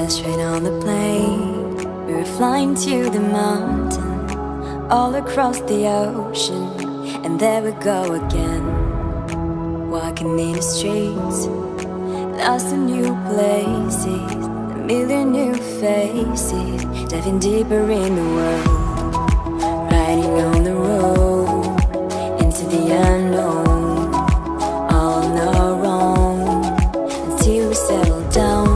straight on the plane. We were flying to the mountain, all across the ocean, and there we go again. Walking in the streets, lost in new places, a million new faces, diving deeper in the world, riding on the road into the unknown, all on our own, until we settle down,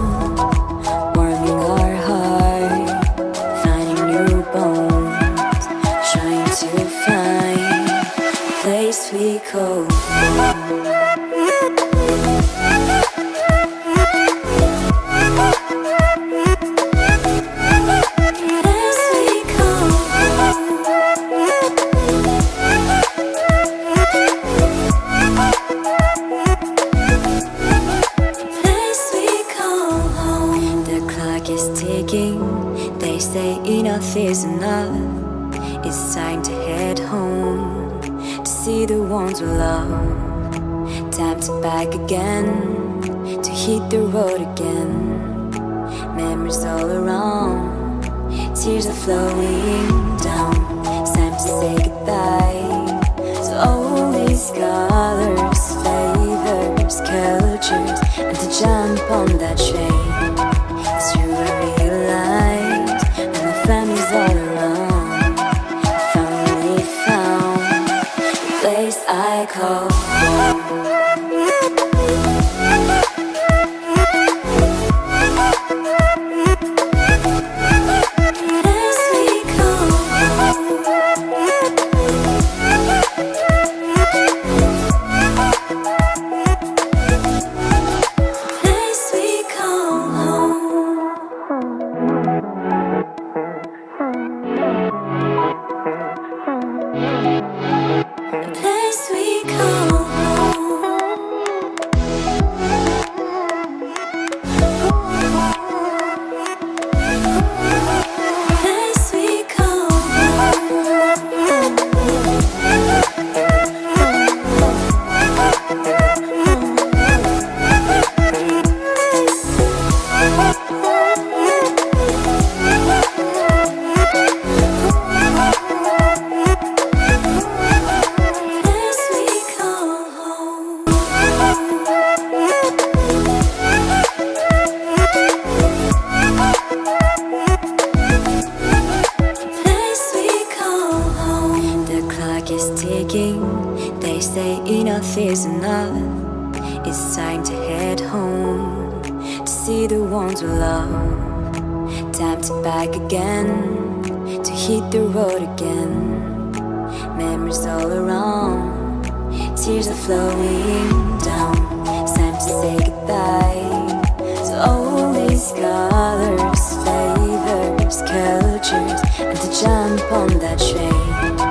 warming our heart, finding new bones, trying to find a place we call home. Enough is enough. It's time to head home to see the ones we love. Time to back again, to hit the road again. Memories all around, tears are flowing down. It's time to say goodbye to all these colors, flavors, cultures, and to jump on that train. It's true, I realize family's all around. I finally found the place I call home. Is enough. It's time to head home to see the ones we love. Time to back again, to hit the road again. Memories all around, tears are flowing down. It's time to say goodbye to all these colors, flavors, cultures, and to jump on that train.